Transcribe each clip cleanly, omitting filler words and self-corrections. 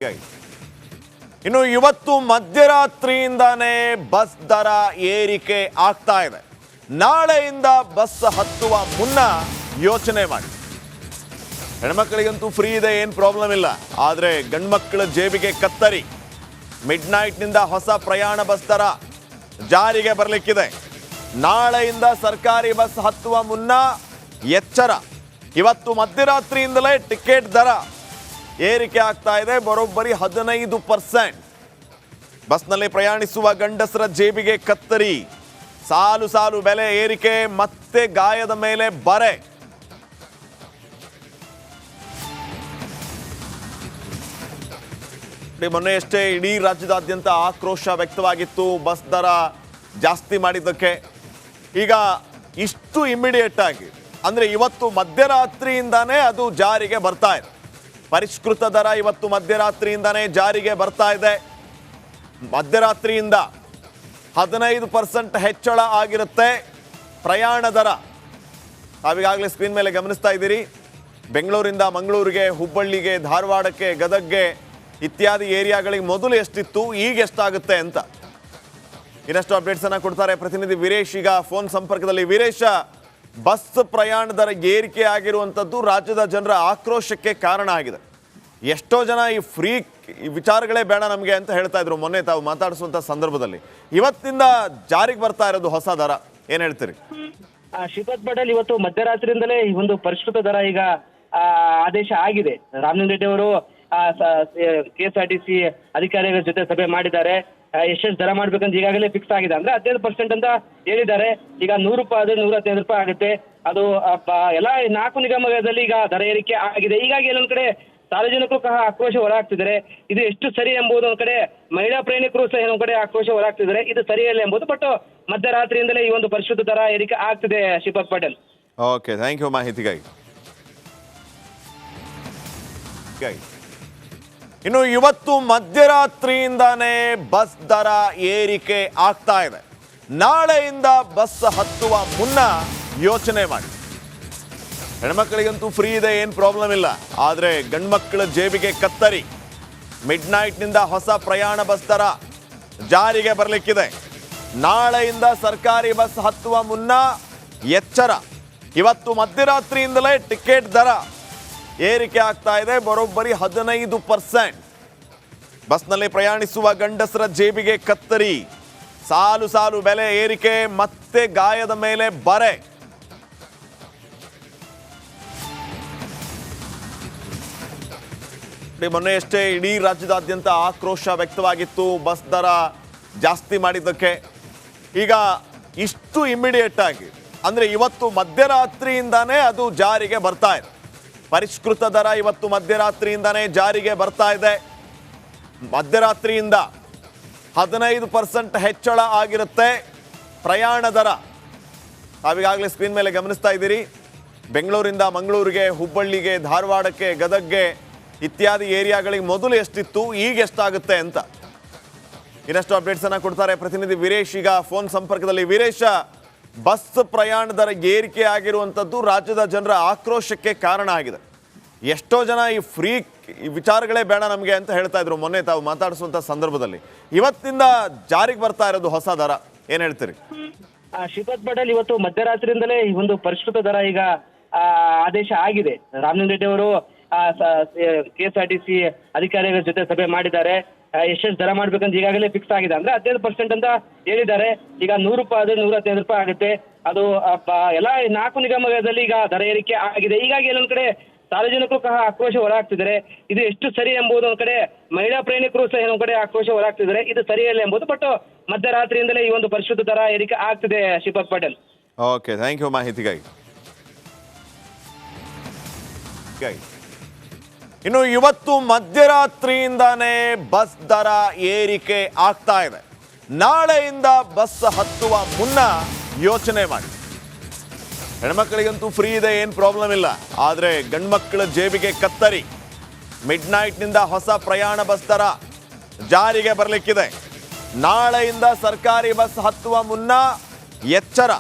ಇನ್ನು ಇವತ್ತು ಮಧ್ಯರಾತ್ರಿಯಿಂದಾನೇ ಬಸ್ ದರ ಏರಿಕೆ ಆಗ್ತಾ ಇದೆ. ನಾಳೆಯಿಂದ ಬಸ್ ಹತ್ತುವ ಮುನ್ನ ಯೋಚನೆ ಮಾಡಿ. ಹೆಣ್ಮಕ್ಳಿಗಂತೂ ಫ್ರೀ ಇದೆ, ಏನು ಪ್ರಾಬ್ಲಮ್ ಇಲ್ಲ. ಆದರೆ ಗಂಡ್ಮಕ್ಳ ಜೇಬಿಗೆ ಕತ್ತರಿ. ಮಿಡ್ ನೈಟ್ನಿಂದ ಹೊಸ ಪ್ರಯಾಣ ಬಸ್ ದರ ಜಾರಿಗೆ ಬರಲಿಕ್ಕಿದೆ. ನಾಳೆಯಿಂದ ಸರ್ಕಾರಿ ಬಸ್ ಹತ್ತುವ ಮುನ್ನ ಎಚ್ಚರ. ಇವತ್ತು ಮಧ್ಯರಾತ್ರಿಯಿಂದಲೇ ಟಿಕೆಟ್ ದರ ಏರಿಕೆ ಆಗ್ತಾ ಇದೆ. ಬರೋಬ್ಬರಿ 15%. ಬಸ್ನಲ್ಲಿ ಪ್ರಯಾಣಿಸುವ ಗಂಡಸರ ಜೇಬಿಗೆ ಕತ್ತರಿ. ಸಾಲು ಸಾಲು ಬೆಲೆ ಏರಿಕೆ, ಮತ್ತೆ ಗಾಯದ ಮೇಲೆ ಬರೆ. ಮೊನ್ನೆಯಷ್ಟೇ ಇಡೀ ರಾಜ್ಯದಾದ್ಯಂತ ಆಕ್ರೋಶ ವ್ಯಕ್ತವಾಗಿತ್ತು ಬಸ್ ದರ ಜಾಸ್ತಿ ಮಾಡಿದ್ದಕ್ಕೆ. ಈಗ ಇಷ್ಟು ಇಮಿಡಿಯೇಟ್ ಆಗಿ ಅಂದ್ರೆ ಇವತ್ತು ಮಧ್ಯರಾತ್ರಿಯಿಂದಾನೇ ಅದು ಜಾರಿಗೆ ಬರ್ತಾ ಇದೆ. ಪರಿಷ್ಕೃತ ದರ ಇವತ್ತು ಮಧ್ಯರಾತ್ರಿಯಿಂದಾನೇ ಜಾರಿಗೆ ಬರ್ತಾ ಇದೆ. ಮಧ್ಯರಾತ್ರಿಯಿಂದ 15% ಹೆಚ್ಚಳ ಆಗಿರುತ್ತೆ ಪ್ರಯಾಣ ದರ. ತಾವೀಗಾಗಲೇ ಸ್ಕ್ರೀನ್ ಮೇಲೆ ಗಮನಿಸ್ತಾ ಇದ್ದೀರಿ. ಬೆಂಗಳೂರಿಂದ ಮಂಗಳೂರಿಗೆ, ಹುಬ್ಬಳ್ಳಿಗೆ, ಧಾರವಾಡಕ್ಕೆ, ಗದಗ್ಗೆ ಇತ್ಯಾದಿ ಏರಿಯಾಗಳಿಗೆ ಮೊದಲು ಎಷ್ಟಿತ್ತು, ಈಗ ಎಷ್ಟಾಗುತ್ತೆ ಅಂತ ಇನ್ನಷ್ಟು ಅಪ್ಡೇಟ್ಸ್ ಅನ್ನ ಕೊಡ್ತಾರೆ ಪ್ರತಿನಿಧಿ ವೀರೇಶ್. ಈಗ ಫೋನ್ ಸಂಪರ್ಕದಲ್ಲಿ. ವೀರೇಶ, ಬಸ್ ಪ್ರಯಾಣ ದರ ಏರಿಕೆ ಆಗಿರುವಂಥದ್ದು ರಾಜ್ಯದ ಜನರ ಆಕ್ರೋಶಕ್ಕೆ ಕಾರಣ ಆಗಿದೆ. ಎಷ್ಟೋ ಜನ ಈ ಫ್ರೀ ವಿಚಾರಗಳೇ ಬೇಡ ನಮಗೆ ಅಂತ ಹೇಳ್ತಾ ಇದ್ರು ಮೊನ್ನೆ ತಾವು ಮಾತಾಡಿಸುವಂಥ ಸಂದರ್ಭದಲ್ಲಿ. ಇವತ್ತಿಂದ ಜಾರಿಗೆ ಬರ್ತಾ ಇರೋದು ಹೊಸ ದರ, ಏನ್ ಹೇಳ್ತೀರಿ? ಶ್ರೀಪಾದ್ ಪಟೇಲ್, ಇವತ್ತು ಮಧ್ಯರಾತ್ರಿಯಿಂದಲೇ ಈ ಒಂದು ಪರಿಷ್ಕೃತ ದರ ಈಗ ಆದೇಶ ಆಗಿದೆ. ರಾಮಲಿಂಗ ರೆಡ್ಡಿ ಅವರು KSRTC ಅಧಿಕಾರಿಗಳ ಜೊತೆ ಸಭೆ ಮಾಡಿದ್ದಾರೆ. ಎಷ್ಟೆಷ್ಟು ದರ ಮಾಡ್ಬೇಕಂತ ಈಗಾಗಲೇ ಫಿಕ್ಸ್ ಆಗಿದೆ. ಅಂದ್ರೆ 15% ಅಂತ ಹೇಳಿದ್ದಾರೆ. ಈಗ 100 ರೂಪಾಯಿ ಆದ್ರೆ 115 ರೂಪಾಯಿ ಆಗುತ್ತೆ. ಅದು ಎಲ್ಲ 4 ನಿಗಮದಲ್ಲಿ ಈಗ ದರ ಏರಿಕೆ ಆಗಿದೆ. ಹೀಗಾಗಿ ಎಲ್ಲೊಂದ್ ಕಡೆ ಸಾರ್ವಜನಿಕರು ಸಹ ಆಕ್ರೋಶ ಹೊರಹಾಕ್ತಿದ್ದಾರೆ. ಇದು ಎಷ್ಟು ಸರಿ ಎಂಬುದು ಒಂದ್ ಕಡೆ ಮಹಿಳಾ ಪ್ರಯಾಣಿಕರು ಸಹ ಇನ್ನೊಂದ್ ಕಡೆ ಆಕ್ರೋಶ ಹೊರಹಾಕ್ತಿದ್ದಾರೆ. ಇದು ಸರಿಯಲ್ಲ ಎಂಬುದು. ಬಟ್ ಮಧ್ಯರಾತ್ರಿಯಿಂದಲೇ ಈ ಒಂದು ಪರಿಶುದ್ಧ ದರ ಏರಿಕೆ ಆಗ್ತಿದೆ. Shripad Patel, okay, thank you ಮಾಹಿತಿಗಾಗಿ. ಇನ್ನು ಇವತ್ತು ಮಧ್ಯರಾತ್ರಿಯಿಂದಾನೇ ಬಸ್ ದರ ಏರಿಕೆ ಆಗ್ತಾ ಇದೆ. ನಾಳೆಯಿಂದ ಬಸ್ ಹತ್ತುವ ಮುನ್ನ ಯೋಚನೆ ಮಾಡಿ. ಹೆಣ್ಮಕ್ಳಿಗಂತೂ ಫ್ರೀ ಇದೆ, ಏನು ಪ್ರಾಬ್ಲಮ್ ಇಲ್ಲ. ಆದರೆ ಗಂಡ್ಮಕ್ಳ ಜೇಬಿಗೆ ಕತ್ತರಿ. ಮಿಡ್ ನೈಟ್ನಿಂದ ಹೊಸ ಪ್ರಯಾಣ ಬಸ್ ದರ ಜಾರಿಗೆ ಬರಲಿಕ್ಕಿದೆ. ನಾಳೆಯಿಂದ ಸರ್ಕಾರಿ ಬಸ್ ಹತ್ತುವ ಮುನ್ನ ಎಚ್ಚರ. ಇವತ್ತು ಮಧ್ಯರಾತ್ರಿಯಿಂದಲೇ ಟಿಕೆಟ್ ದರ ಏರಿಕೆ ಆಗ್ತಾ ಇದೆ. ಬರೋಬ್ಬರಿ 15%. ಬಸ್ನಲ್ಲಿ ಪ್ರಯಾಣಿಸುವ ಗಂಡಸರ ಜೇಬಿಗೆ ಕತ್ತರಿ. ಸಾಲು ಸಾಲು ಬೆಲೆ ಏರಿಕೆ, ಮತ್ತೆ ಗಾಯದ ಮೇಲೆ ಬರೆ. ಮೊನ್ನೆಯಷ್ಟೇ ಇಡೀ ರಾಜ್ಯದಾದ್ಯಂತ ಆಕ್ರೋಶ ವ್ಯಕ್ತವಾಗಿತ್ತು ಬಸ್ ದರ ಜಾಸ್ತಿ ಮಾಡಿದ್ದಕ್ಕೆ. ಈಗ ಇಷ್ಟು ಇಮಿಡಿಯೇಟ್ ಆಗಿ ಅಂದ್ರೆ ಇವತ್ತು ಮಧ್ಯರಾತ್ರಿಯಿಂದಾನೇ ಅದು ಜಾರಿಗೆ ಬರ್ತಾ ಇದೆ. ಪರಿಷ್ಕೃತ ದರ ಇವತ್ತು ಮಧ್ಯರಾತ್ರಿಯಿಂದಾನೇ ಜಾರಿಗೆ ಬರ್ತಾ ಇದೆ. ಮಧ್ಯರಾತ್ರಿಯಿಂದ 15% ಹೆಚ್ಚಳ ಆಗಿರುತ್ತೆ ಪ್ರಯಾಣ ದರ. ತಾವೀಗಾಗಲೇ ಸ್ಕ್ರೀನ್ ಮೇಲೆ ಗಮನಿಸ್ತಾ ಇದ್ದೀರಿ. ಬೆಂಗಳೂರಿಂದ ಮಂಗಳೂರಿಗೆ, ಹುಬ್ಬಳ್ಳಿಗೆ, ಧಾರವಾಡಕ್ಕೆ, ಗದಗ್ಗೆ ಇತ್ಯಾದಿ ಏರಿಯಾಗಳಿಗೆ ಮೊದಲು ಎಷ್ಟಿತ್ತು, ಈಗ ಎಷ್ಟಾಗುತ್ತೆ ಅಂತ ಇನ್ನಷ್ಟು ಅಪ್ಡೇಟ್ಸ್ ಅನ್ನ ಕೊಡ್ತಾರೆ ಪ್ರತಿನಿಧಿ ವೀರೇಶ್. ಈಗ ಫೋನ್ ಸಂಪರ್ಕದಲ್ಲಿ. ವೀರೇಶ, ಬಸ್ ಪ್ರಯಾಣ ದರ ಏರಿಕೆ ಆಗಿರುವಂಥದ್ದು ರಾಜ್ಯದ ಜನರ ಆಕ್ರೋಶಕ್ಕೆ ಕಾರಣ ಆಗಿದೆ. ಎಷ್ಟೋ ಜನ ಈ ಫ್ರೀ ವಿಚಾರಗಳೇ ಬೇಡ ನಮಗೆ ಅಂತ ಹೇಳ್ತಾ ಇದ್ರು ಮೊನ್ನೆ ತಾವು ಮಾತಾಡಿಸುವಂಥ ಸಂದರ್ಭದಲ್ಲಿ. ಇವತ್ತಿಂದ ಜಾರಿಗೆ ಬರ್ತಾ ಇರೋದು ಹೊಸ ದರ, ಏನ್ ಹೇಳ್ತೀರಿ? ಶ್ರೀಪಾದ್ ಪಟೇಲ್, ಇವತ್ತು ಮಧ್ಯರಾತ್ರಿಯಿಂದಲೇ ಈ ಒಂದು ಪರಿಷ್ಕೃತ ದರ ಈಗ ಆದೇಶ ಆಗಿದೆ. ರಾಮಲಿಂಗ ರೆಡ್ಡಿ ಅವರು KSRTC ಅಧಿಕಾರಿಗಳ ಜೊತೆ ಸಭೆ ಮಾಡಿದ್ದಾರೆ. ಎಷ್ಟೆಷ್ಟು ದರ ಮಾಡ್ಬೇಕಂತ ಈಗಾಗಲೇ ಫಿಕ್ಸ್ ಆಗಿದೆ. ಅಂದ್ರೆ 15% ಅಂತ ಹೇಳಿದ್ದಾರೆ. ಈಗ 100 ರೂಪಾಯಿ ಆದ್ರೆ 115 ರೂಪಾಯಿ ಆಗುತ್ತೆ. ಅದು ಎಲ್ಲ 4 ನಿಗಮದಲ್ಲಿ ಈಗ ದರ ಏರಿಕೆ ಆಗಿದೆ. ಹೀಗಾಗಿ ಎಲ್ಲೊಂದ್ ಕಡೆ ಸಾರ್ವಜನಿಕರು ಸಹ ಆಕ್ರೋಶ ಹೊರಹಾಕ್ತಿದ್ದಾರೆ. ಇದು ಎಷ್ಟು ಸರಿ ಎಂಬುದು ಒಂದ್ ಕಡೆ ಮಹಿಳಾ ಪ್ರಯಾಣಿಕರು ಸಹ ಇನ್ನೊಂದ್ ಕಡೆ ಆಕ್ರೋಶ ಹೊರಹಾಕ್ತಿದ್ದಾರೆ. ಇದು ಸರಿಯಲ್ಲ ಎಂಬುದು. ಬಟ್ ಮಧ್ಯರಾತ್ರಿಯಿಂದಲೇ ಈ ಒಂದು ಪರಿಶುದ್ಧ ದರ ಏರಿಕೆ ಆಗ್ತಿದೆ. Shripad Patel, okay, thank you ಮಾಹಿತಿಗಾಗಿ. ಇನ್ನು ಇವತ್ತು ಮಧ್ಯರಾತ್ರಿಯಿಂದಾನೇ ಬಸ್ ದರ ಏರಿಕೆ ಆಗ್ತಾ ಇದೆ. ನಾಳೆಯಿಂದ ಬಸ್ ಹತ್ತುವ ಮುನ್ನ ಯೋಚನೆ ಮಾಡಿ. ಹೆಣ್ಮಕ್ಳಿಗಂತೂ ಫ್ರೀ ಇದೆ, ಏನು ಪ್ರಾಬ್ಲಮ್ ಇಲ್ಲ. ಆದರೆ ಗಂಡ್ಮಕ್ಳ ಜೇಬಿಗೆ ಕತ್ತರಿ. ಮಿಡ್ ನೈಟ್ನಿಂದ ಹೊಸ ಪ್ರಯಾಣ ಬಸ್ ದರ ಜಾರಿಗೆ ಬರಲಿಕ್ಕಿದೆ. ನಾಳೆಯಿಂದ ಸರ್ಕಾರಿ ಬಸ್ ಹತ್ತುವ ಮುನ್ನ ಎಚ್ಚರ.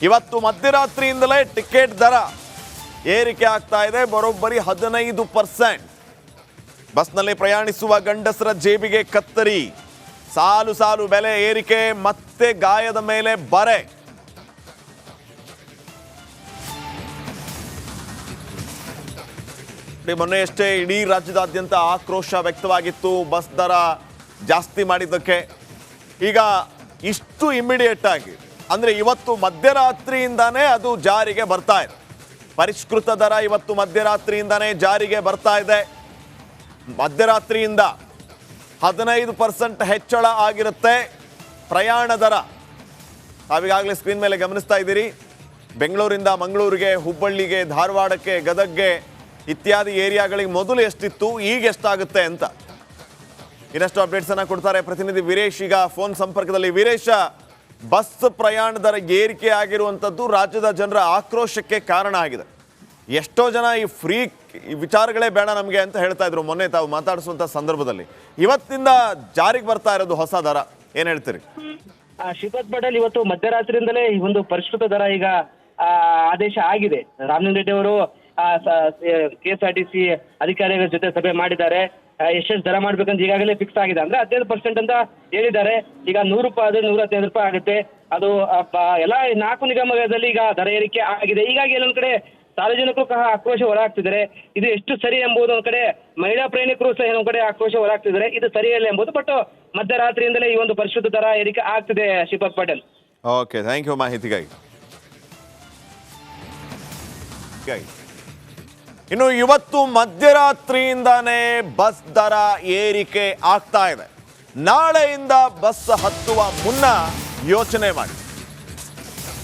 ಇವತ್ತು ಮಧ್ಯರಾತ್ರಿಯಿಂದಲೇ ಟಿಕೆಟ್ ದರ ಏರಿಕೆ ಆಗ್ತಾ ಇದೆ. ಬರೋಬ್ಬರಿ 15%. ಬಸ್ನಲ್ಲಿ ಪ್ರಯಾಣಿಸುವ ಗಂಡಸರ ಜೇಬಿಗೆ ಕತ್ತರಿ, ಸಾಲು ಸಾಲು ಬೆಲೆ ಏರಿಕೆ, ಮತ್ತೆ ಗಾಯದ ಮೇಲೆ ಬರೆ. ಮೊನ್ನೆಯಷ್ಟೇ ಇಡೀ ರಾಜ್ಯದಾದ್ಯಂತ ಆಕ್ರೋಶ ವ್ಯಕ್ತವಾಗಿತ್ತು ಬಸ್ ದರ ಜಾಸ್ತಿ ಮಾಡಿದ್ದಕ್ಕೆ. ಈಗ ಇಷ್ಟು ಇಮ್ಮಿಡಿಯೇಟ್ ಆಗಿ ಅಂದ್ರೆ ಇವತ್ತು ಮಧ್ಯರಾತ್ರಿಯಿಂದಾನೇ ಅದು ಜಾರಿಗೆ ಬರ್ತಾ ಇದೆ. ಪರಿಷ್ಕೃತ ದರ ಇವತ್ತು ಮಧ್ಯರಾತ್ರಿಯಿಂದಾನೇ ಜಾರಿಗೆ ಬರ್ತಾ ಇದೆ. ಮಧ್ಯರಾತ್ರಿಯಿಂದ 15% ಹೆಚ್ಚಳ ಆಗಿರುತ್ತೆ ಪ್ರಯಾಣ ದರ. ತಾವೀಗಾಗಲೇ ಸ್ಕ್ರೀನ್ ಮೇಲೆ ಗಮನಿಸ್ತಾ ಇದ್ದೀರಿ. ಬೆಂಗಳೂರಿಂದ ಮಂಗಳೂರಿಗೆ, ಹುಬ್ಬಳ್ಳಿಗೆ, ಧಾರವಾಡಕ್ಕೆ, ಗದಗ್ಗೆ ಇತ್ಯಾದಿ ಏರಿಯಾಗಳಿಗೆ ಮೊದಲು ಎಷ್ಟಿತ್ತು, ಈಗ ಎಷ್ಟಾಗುತ್ತೆ ಅಂತ ಇನ್ನಷ್ಟು ಅಪ್ಡೇಟ್ಸ್ ಅನ್ನ ಕೊಡ್ತಾರೆ ಪ್ರತಿನಿಧಿ ವೀರೇಶ್. ಈಗ ಫೋನ್ ಸಂಪರ್ಕದಲ್ಲಿ. ವೀರೇಶ, ಬಸ್ ಪ್ರಯಾಣ ದರ ಏರಿಕೆ ಆಗಿರುವಂಥದ್ದು ರಾಜ್ಯದ ಜನರ ಆಕ್ರೋಶಕ್ಕೆ ಕಾರಣ ಆಗಿದೆ. ಎಷ್ಟೋ ಜನ ಈ ಫ್ರೀ ವಿಚಾರಗಳೇ ಬೇಡ ನಮಗೆ ಅಂತ ಹೇಳ್ತಾ ಇದ್ರು ಮೊನ್ನೆ ತಾವು ಮಾತಾಡಿಸುವಂಥ ಸಂದರ್ಭದಲ್ಲಿ. ಇವತ್ತಿಂದ ಜಾರಿಗೆ ಬರ್ತಾ ಇರೋದು ಹೊಸ ದರ, ಏನ್ ಹೇಳ್ತೀರಿ? ಶ್ರೀಪತ್ ಪಟೇಲ್, ಇವತ್ತು ಮಧ್ಯರಾತ್ರಿಯಿಂದಲೇ ಈ ಒಂದು ಪರಿಷ್ಕೃತ ದರ ಈಗ ಆದೇಶ ಆಗಿದೆ. ರಾಮಲಿಂಗ ರೆಡ್ಡಿ ಅವರು KSRTC ಅಧಿಕಾರಿಗಳ ಜೊತೆ ಸಭೆ ಮಾಡಿದ್ದಾರೆ. ಎಷ್ಟೆಷ್ಟು ದರ ಮಾಡ್ಬೇಕಂತ ಈಗಾಗಲೇ ಫಿಕ್ಸ್ ಆಗಿದೆ. ಅಂದ್ರೆ 15% ಅಂತ ಹೇಳಿದ್ದಾರೆ. ಈಗ 100 ರೂಪಾಯಿ ಆದ್ರೆ 115 ರೂಪಾಯಿ ಆಗುತ್ತೆ. ಅದು ಎಲ್ಲ 4 ನಿಗಮದಲ್ಲಿ ಈಗ ದರ ಏರಿಕೆ ಆಗಿದೆ. ಹೀಗಾಗಿ ಎಲ್ಲೊಂದ್ ಕಡೆ ಸಾರ್ವಜನಿಕರು ಸಹ ಆಕ್ರೋಶ ಹೊರಹಾಕ್ತಿದ್ದಾರೆ. ಇದು ಎಷ್ಟು ಸರಿ ಎಂಬುದು ಒಂದ್ ಕಡೆ ಮಹಿಳಾ ಪ್ರಯಾಣಿಕರು ಸಹ ಇನ್ನೊಂದ್ ಕಡೆ ಆಕ್ರೋಶ ಹೊರಹಾಕ್ತಿದ್ದಾರೆ. ಇದು ಸರಿಯಲ್ಲ ಎಂಬುದು. ಬಟ್ ಮಧ್ಯರಾತ್ರಿಯಿಂದಲೇ ಈ ಒಂದು ಪರಿಶುದ್ಧ ದರ ಏರಿಕೆ ಆಗ್ತಿದೆ. Shripat Patel, okay, thank you ಮಾಹಿತಿಗಾಗಿ. ಇನ್ನು ಇವತ್ತು ಮಧ್ಯರಾತ್ರಿಯಿಂದಾನೇ ಬಸ್ ದರ ಏರಿಕೆ ಆಗ್ತಾ ಇದೆ. ನಾಳೆಯಿಂದ ಬಸ್ ಹತ್ತುವ ಮುನ್ನ ಯೋಚನೆ ಮಾಡಿ.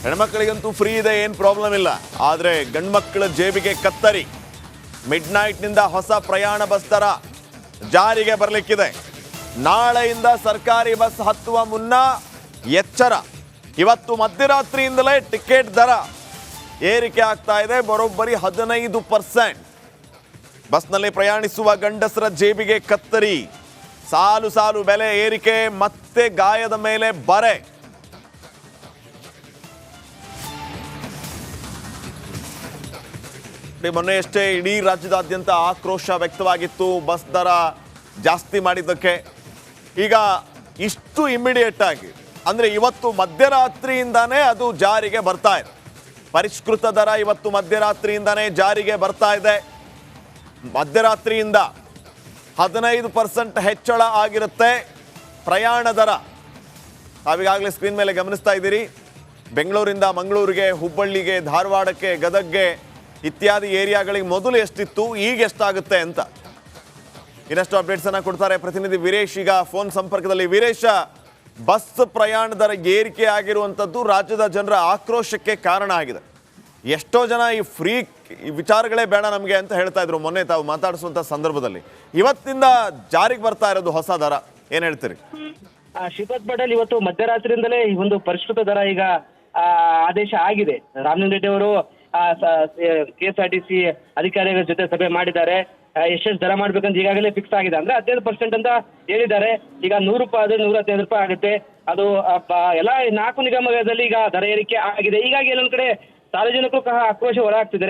ಹೆಣ್ಮಕ್ಳಿಗಂತೂ ಫ್ರೀ ಇದೆ, ಏನು ಪ್ರಾಬ್ಲಮ್ ಇಲ್ಲ. ಆದರೆ ಗಂಡ್ಮಕ್ಳ ಜೇಬಿಗೆ ಕತ್ತರಿ. ಮಿಡ್ ನೈಟ್ನಿಂದ ಹೊಸ ಪ್ರಯಾಣ ಬಸ್ ದರ ಜಾರಿಗೆ ಬರಲಿಕ್ಕಿದೆ. ನಾಳೆಯಿಂದ ಸರ್ಕಾರಿ ಬಸ್ ಹತ್ತುವ ಮುನ್ನ ಎಚ್ಚರ. ಇವತ್ತು ಮಧ್ಯರಾತ್ರಿಯಿಂದಲೇ ಟಿಕೆಟ್ ದರ ಏರಿಕೆ ಆಗ್ತಾ ಇದೆ. ಬರೋಬ್ಬರಿ 15%. ಬಸ್ನಲ್ಲಿ ಪ್ರಯಾಣಿಸುವ ಗಂಡಸರ ಜೇಬಿಗೆ ಕತ್ತರಿ, ಸಾಲು ಸಾಲು ಬೆಲೆ ಏರಿಕೆ, ಮತ್ತೆ ಗಾಯದ ಮೇಲೆ ಬರೆ. ಮೊನ್ನೆಯಷ್ಟೇ ಇಡೀ ರಾಜ್ಯದಾದ್ಯಂತ ಆಕ್ರೋಶ ವ್ಯಕ್ತವಾಗಿತ್ತು ಬಸ್ ದರ ಜಾಸ್ತಿ ಮಾಡಿದ್ದಕ್ಕೆ. ಈಗ ಇಷ್ಟು ಇಮ್ಮಿಡಿಯೇಟ್ ಆಗಿ ಅಂದ್ರೆ ಇವತ್ತು ಮಧ್ಯರಾತ್ರಿಯಿಂದಾನೇ ಅದು ಜಾರಿಗೆ ಬರ್ತಾ ಇದೆ. ಪರಿಷ್ಕೃತ ದರ ಇವತ್ತು ಮಧ್ಯರಾತ್ರಿಯಿಂದಾನೇ ಜಾರಿಗೆ ಬರ್ತಾ ಇದೆ. ಮಧ್ಯರಾತ್ರಿಯಿಂದ 15% ಹೆಚ್ಚಳ ಆಗಿರುತ್ತೆ ಪ್ರಯಾಣ ದರ. ತಾವೀಗಾಗಲೇ ಸ್ಕ್ರೀನ್ ಮೇಲೆ ಗಮನಿಸ್ತಾ ಇದ್ದೀರಿ. ಬೆಂಗಳೂರಿಂದ ಮಂಗಳೂರಿಗೆ, ಹುಬ್ಬಳ್ಳಿಗೆ, ಧಾರವಾಡಕ್ಕೆ, ಗದಗ್ಗೆ ಇತ್ಯಾದಿ ಏರಿಯಾಗಳಿಗೆ ಮೊದಲು ಎಷ್ಟಿತ್ತು, ಈಗ ಎಷ್ಟಾಗುತ್ತೆ ಅಂತ ಇನ್ನಷ್ಟು ಅಪ್ಡೇಟ್ಸ್ ಅನ್ನ ಕೊಡ್ತಾರೆ ಪ್ರತಿನಿಧಿ ವೀರೇಶ್. ಈಗ ಫೋನ್ ಸಂಪರ್ಕದಲ್ಲಿ. ವೀರೇಶ, ಬಸ್ ಪ್ರಯಾಣ ದರ ಏರಿಕೆ ಆಗಿರುವಂಥದ್ದು ರಾಜ್ಯದ ಜನರ ಆಕ್ರೋಶಕ್ಕೆ ಕಾರಣ ಆಗಿದೆ. ಎಷ್ಟೋ ಜನ ಈ ಫ್ರೀ ವಿಚಾರಗಳೇ ಬೇಡ ನಮಗೆ ಅಂತ ಹೇಳ್ತಾ ಇದ್ರು ಮೊನ್ನೆ ತಾವು ಮಾತಾಡಿಸುವಂಥ ಸಂದರ್ಭದಲ್ಲಿ. ಇವತ್ತಿಂದ ಜಾರಿಗೆ ಬರ್ತಾ ಇರೋದು ಹೊಸ ದರ, ಏನ್ ಹೇಳ್ತೀರಿ? ಶ್ರೀಪತ್ ಪಟೇಲ್, ಇವತ್ತು ಮಧ್ಯರಾತ್ರಿಯಿಂದಲೇ ಈ ಒಂದು ಪರಿಷ್ಕೃತ ದರ ಈಗ ಆದೇಶ ಆಗಿದೆ. ರಾಮಲಿಂಗ ರೆಡ್ಡಿ ಅವರು KSRTC ಅಧಿಕಾರಿಗಳ ಜೊತೆ ಸಭೆ ಮಾಡಿದ್ದಾರೆ. ಎಷ್ಟೆಷ್ಟು ದರ ಮಾಡ್ಬೇಕಂತ ಈಗಾಗಲೇ ಫಿಕ್ಸ್ ಆಗಿದೆ. ಅಂದ್ರೆ 15% ಅಂತ ಹೇಳಿದ್ದಾರೆ. ಈಗ 100 ರೂಪಾಯಿ ಆದ್ರೆ 115 ರೂಪಾಯಿ ಆಗುತ್ತೆ. ಅದು ಎಲ್ಲ 4 ನಿಗಮದಲ್ಲಿ ಈಗ ದರ ಏರಿಕೆ ಆಗಿದೆ. ಹೀಗಾಗಿ ಎಲ್ಲೊಂದ್ ಕಡೆ ಸಾರ್ವಜನಿಕರು ಸಹ ಆಕ್ರೋಶ ಹೊರಹಾಕ್ತಿದ್ದಾರೆ.